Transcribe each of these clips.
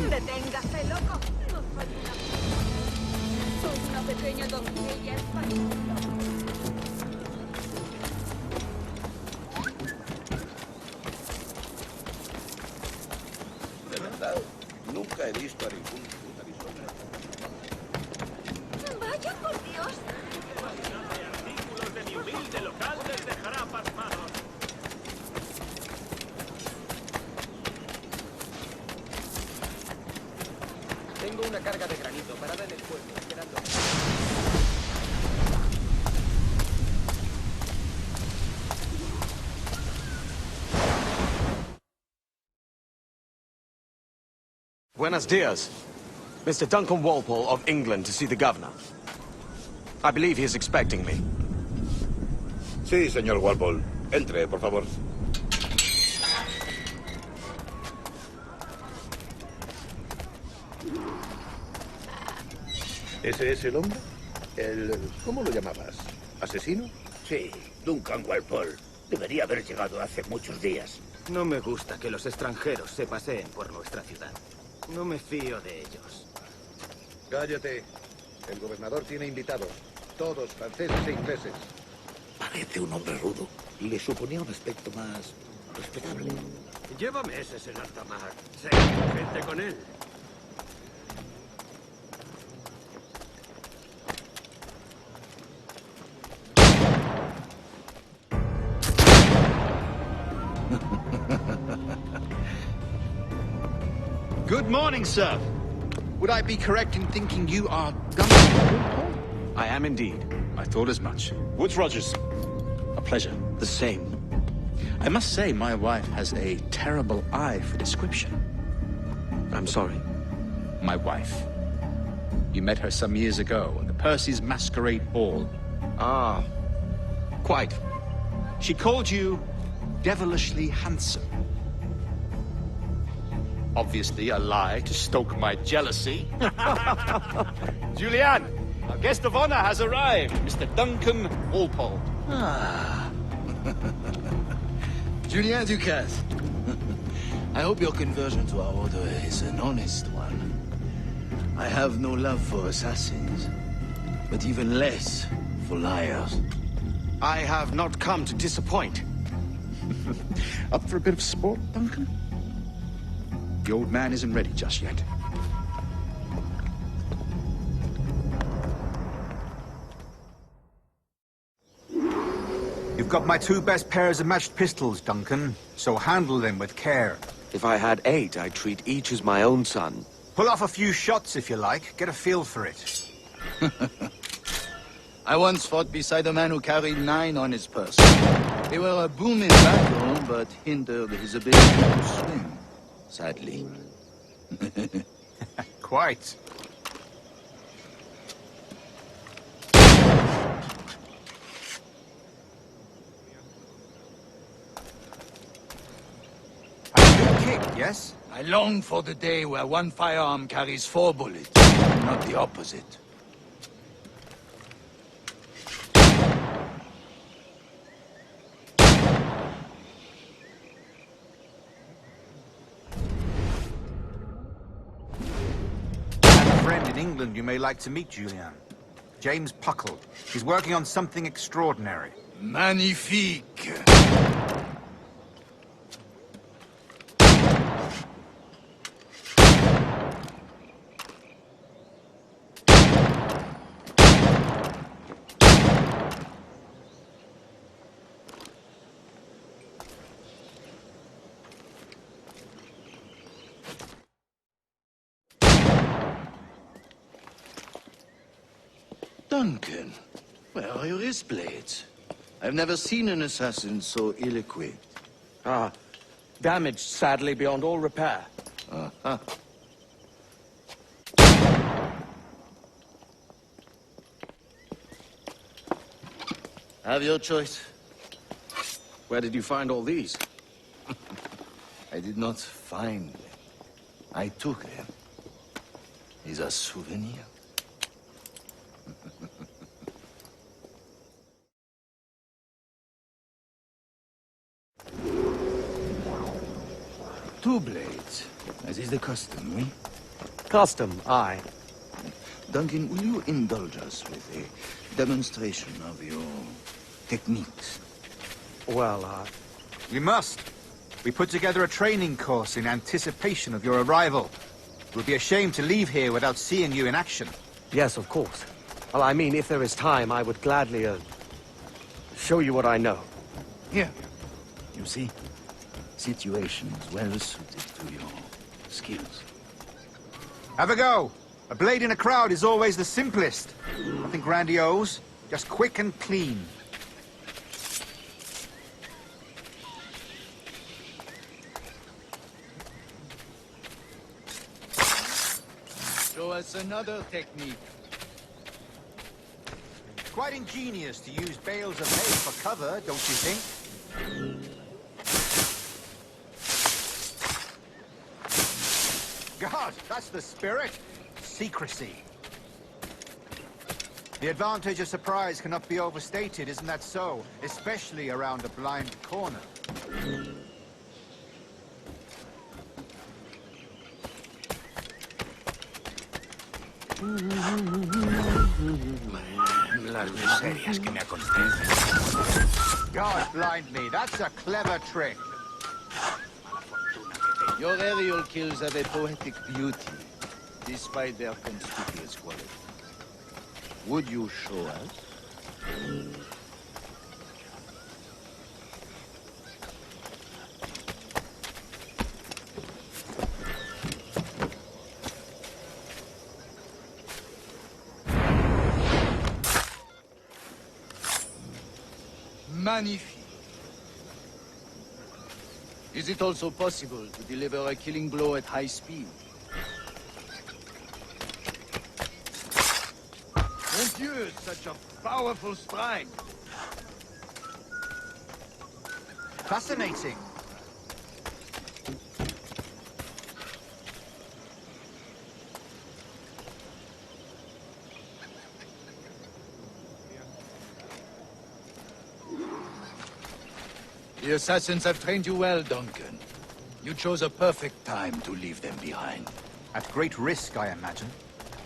Deténgase, loco. No soy una pequeña doncella española. De verdad, nunca he visto a ningún arizona. Vaya por Dios. Artículos de mi humilde local les dejará pasmados. Tengo una carga de granito parada en el pueblo, esperando. Buenos dias. Mr. Duncan Walpole of England to see the governor. I believe he is expecting me. Sí, señor Walpole. Entre, por favor. ¿Ese es el hombre? ¿Cómo lo llamabas? ¿Asesino? Sí, Duncan Walpole. Debería haber llegado hace muchos días. No me gusta que los extranjeros se paseen por nuestra ciudad. No me fío de ellos. Cállate. El gobernador tiene invitados. Todos franceses e ingleses. Parece un hombre rudo. Le suponía un aspecto más respetable. Lleva meses en alta mar. Sé gente con él. Good morning, sir. Would I be correct in thinking you are Duncan? I am indeed. I thought as much. Woods Rogers. A pleasure. The same. I must say, my wife has a terrible eye for description. I'm sorry. My wife. You met her some years ago at the Percy's Masquerade Ball. Ah, quite. She called you devilishly handsome. Obviously a lie to stoke my jealousy. Julianne, our guest of honor has arrived, Mr. Duncan Walpole. Ah. Julien Ducasse. I hope your conversion to our order is an honest one. I have no love for assassins, but even less for liars. I have not come to disappoint. Up for a bit of sport, Duncan? The old man isn't ready just yet. You've got my two best pairs of matched pistols, Duncan, so handle them with care. If I had 8, I'd treat each as my own son. Pull off a few shots if you like. Get a feel for it. I once fought beside a man who carried 9 on his person. They were a boom in battle, but hindered his ability to swim, sadly. Quite. A good kick, yes? I long for the day where one firearm carries 4 bullets, not the opposite. Friend in England you may like to meet, Julian. James Puckle. He's working on something extraordinary. Magnifique! Duncan, where are your wrist blades? I've never seen an assassin so ill-equipped. Ah, damaged sadly beyond all repair. Uh-huh. Have your choice. Where did you find all these? I did not find them. I took them. Is a souvenir. two blades, as is the custom, oui? Custom, aye. Duncan, will you indulge us with a demonstration of your techniques? Well, We must. We put together a training course in anticipation of your arrival. It would be a shame to leave here without seeing you in action. yes, of course. Well, I mean, if there is time, I would gladly, show you what I know. Here. You see? Situations well suited to your skills. Have a go. A blade in a crowd is always the simplest. Nothing grandiose, just quick and clean. Show us another technique. Quite ingenious to use bales of hay for cover, don't you think? God, that's the spirit. Secrecy. The advantage of surprise cannot be overstated, isn't that so? Especially around a blind corner. Las miserias que me acontecen. God blind me, that's a clever trick. Your aerial kills have a poetic beauty, despite their conspicuous quality. Would you show us? Magnifique. Is it also possible to deliver a killing blow at high speed? Mon Dieu, such a powerful strike! Fascinating. The assassins have trained you well, Duncan. You chose a perfect time to leave them behind. At great risk, I imagine.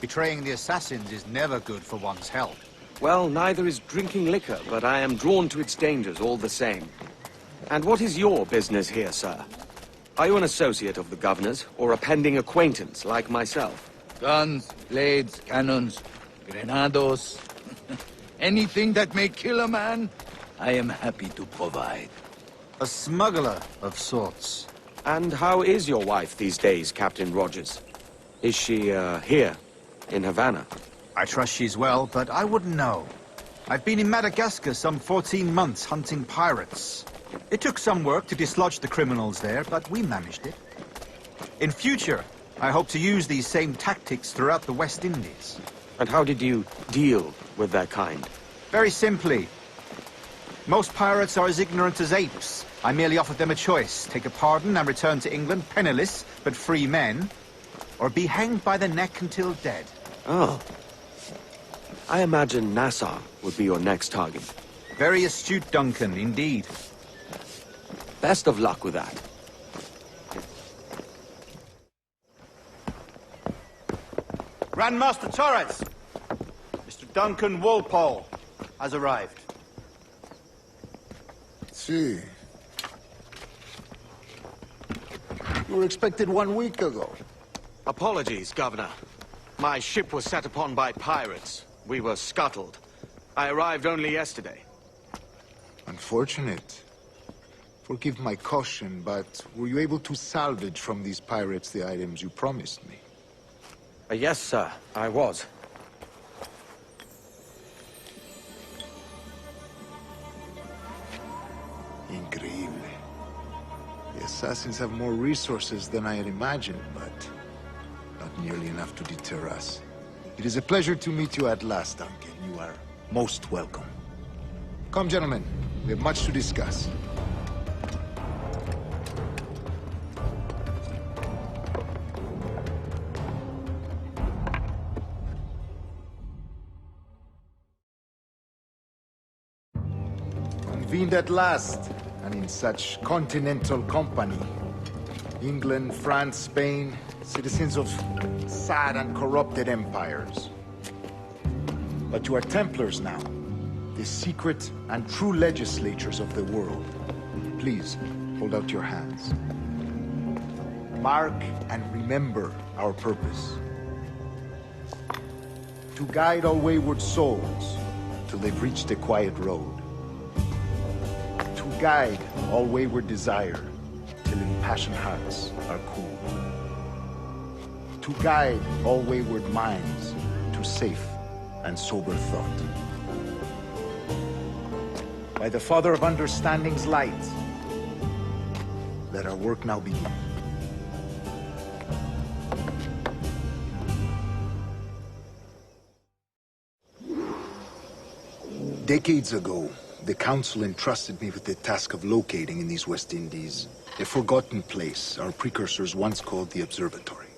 Betraying the assassins is never good for one's health. Well, neither is drinking liquor, but I am drawn to its dangers all the same. And what is your business here, sir? Are you an associate of the governor's, or a pending acquaintance like myself? Guns, blades, cannons, grenados. Anything that may kill a man, I am happy to provide. A smuggler of sorts. And how is your wife these days, Captain Rogers? Is she, here, in Havana? I trust she's well, but I wouldn't know. I've been in Madagascar some 14 months hunting pirates. It took some work to dislodge the criminals there, but we managed it. In future, I hope to use these same tactics throughout the West Indies. And how did you deal with that kind? Very simply. Most pirates are as ignorant as apes. I merely offered them a choice. Take a pardon and return to England penniless, but free men, or be hanged by the neck until dead. Oh. I imagine Nassau would be your next target. Very astute, Duncan, indeed. Best of luck with that. Grandmaster Torres! Mr. Duncan Walpole has arrived. See. You were expected 1 week ago. Apologies, Governor. My ship was set upon by pirates. We were scuttled. I arrived only yesterday. Unfortunate. Forgive my caution, but were you able to salvage from these pirates the items you promised me? Yes, sir, I was. Increíble. The assassins have more resources than I had imagined, but not nearly enough to deter us. It is a pleasure to meet you at last, Duncan. You are most welcome. Come, gentlemen. We have much to discuss. Convened at last, and in such continental company. England, France, Spain, citizens of sad and corrupted empires. But you are Templars now, the secret and true legislatures of the world. Please, hold out your hands. Mark and remember our purpose. To guide all wayward souls till they've reached the quiet road. To guide all wayward desire till impassioned hearts are cool. To guide all wayward minds to safe and sober thought. By the Father of Understanding's light, let our work now begin. Decades ago, the Council entrusted me with the task of locating in these West Indies a forgotten place our precursors once called the Observatory.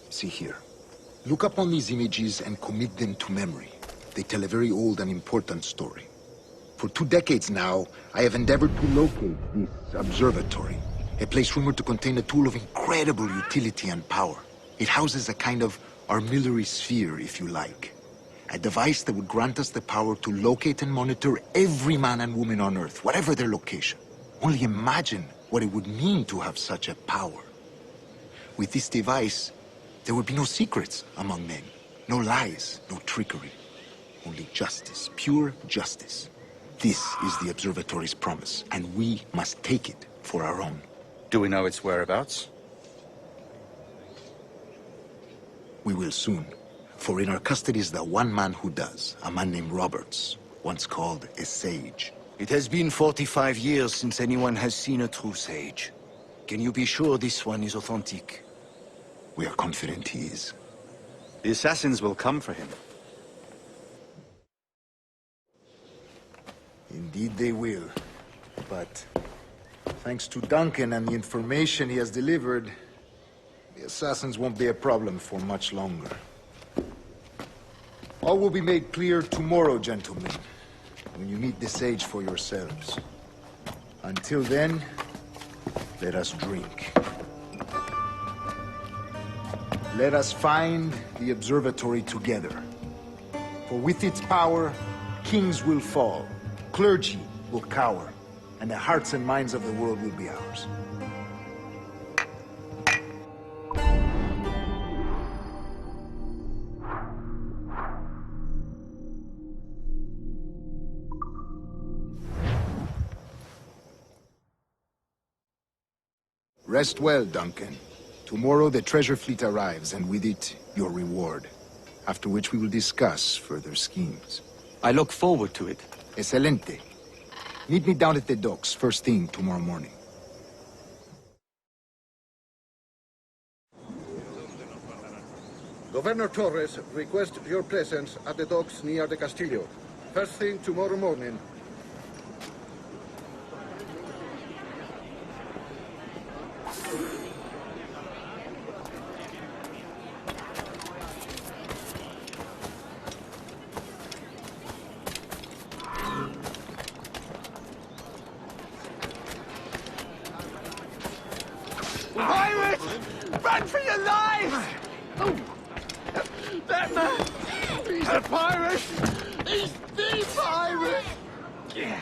See here. Look upon these images and commit them to memory. They tell a very old and important story. For 2 decades now, I have endeavored to locate this observatory, a place rumored to contain a tool of incredible utility and power. It houses a kind of armillary sphere, if you like. A device that would grant us the power to locate and monitor every man and woman on Earth, whatever their location. Only imagine what it would mean to have such a power. With this device, there would be no secrets among men, no lies, no trickery. Only justice, pure justice. This is the observatory's promise, and we must take it for our own. Do we know its whereabouts? We will soon. For in our custody is the one man who does, a man named Roberts, once called a sage. It has been 45 years since anyone has seen a true sage. Can you be sure this one is authentic? We are confident he is. The assassins will come for him. Indeed they will. But thanks to Duncan and the information he has delivered, the assassins won't be a problem for much longer. All will be made clear tomorrow, gentlemen, when you meet the sage for yourselves. Until then, let us drink. Let us find the observatory together. For with its power, kings will fall, clergy will cower, and the hearts and minds of the world will be ours. Rest well, Duncan. Tomorrow the treasure fleet arrives, and with it, your reward. After which we will discuss further schemes. I look forward to it. Excelente. Meet me down at the docks first thing tomorrow morning. Governor Torres requests your presence at the docks near the Castillo. First thing tomorrow morning. Pirates! Run for your lives! That man! He's a pirate! He's the pirate! Yeah.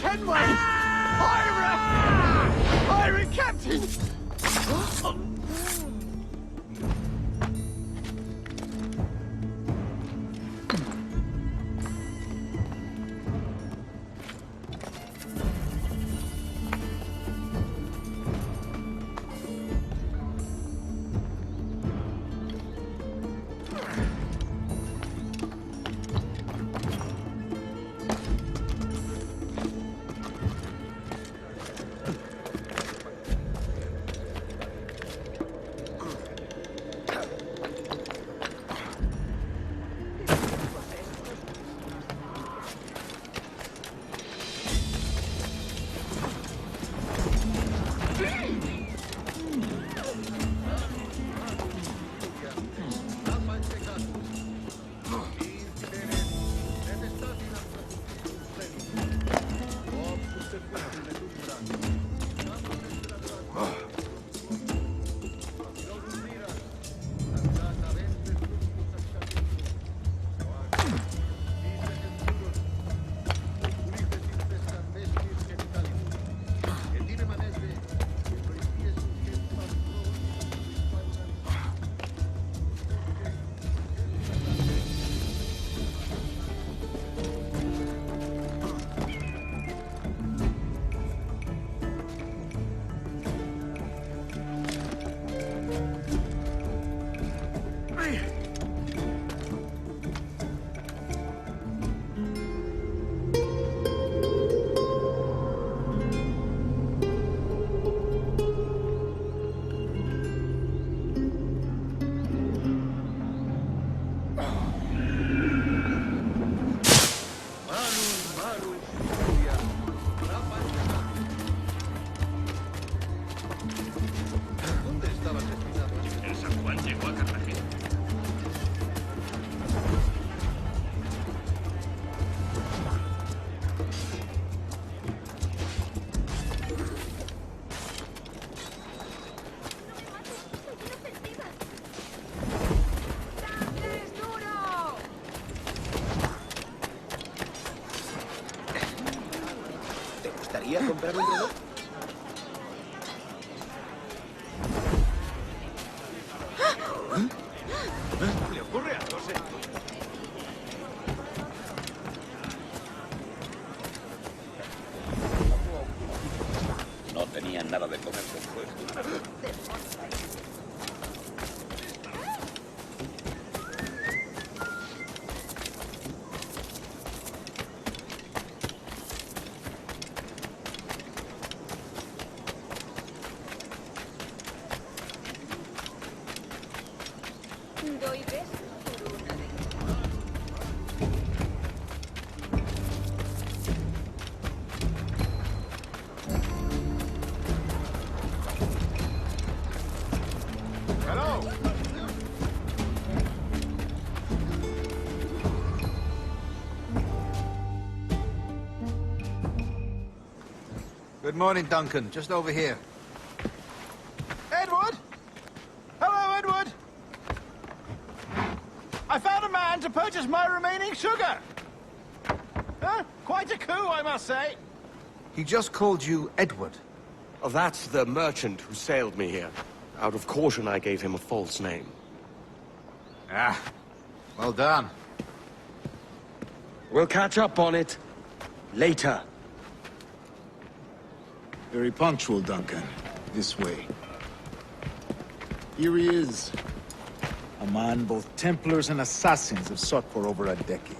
Kenway! Pirate! Pirate captain! importaría comprar un reloj? ¿Le ocurre algo, señor? No tenían nada de comer compuesto. Doy besos por una de Hello. Good morning, Duncan. Just over here. Edward? Hello, Edward. I found a man to purchase my remaining sugar. Huh? Quite a coup, I must say. He just called you Edward. Oh, that's the merchant who sailed me here. Out of caution, I gave him a false name. Ah, well done. We'll catch up on it later. Very punctual, Duncan. This way. Here he is. A man both Templars and Assassins have sought for over a decade.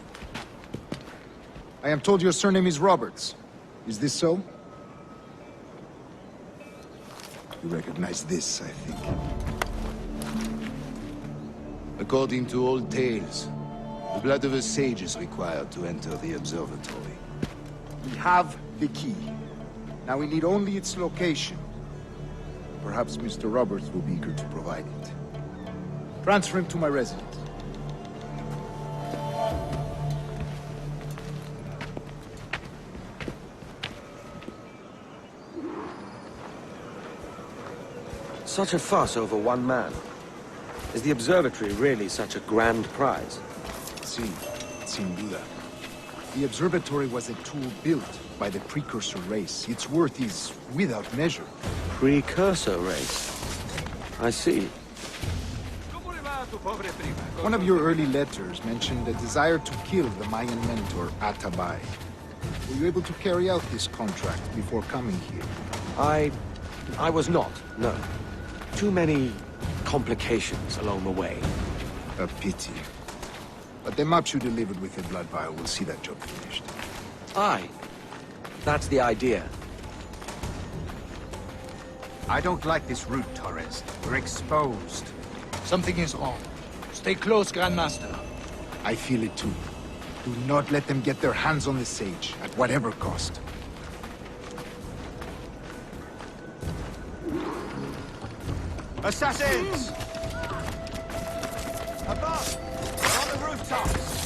I am told your surname is Roberts. Is this so? You recognize this, I think. According to old tales, the blood of a sage is required to enter the observatory. We have the key. Now we need only its location. Perhaps Mr. Roberts will be eager to provide it. Transfer him to my residence. Such a fuss over one man. Is the observatory really such a grand prize? Sí, sin duda. The observatory was a tool built by the precursor race. Its worth is without measure. Precursor race. I see. One of your early letters mentioned a desire to kill the Mayan mentor, Atabay. Were you able to carry out this contract before coming here? I was not, no. Too many complications along the way. A pity. But the maps you delivered with the blood vial will see that job finished. Aye. That's the idea. I don't like this route, Torres. We're exposed. Something is wrong. Stay close, Grandmaster. I feel it too. Do not let them get their hands on the sage, at whatever cost. Assassins! Above! On the rooftops!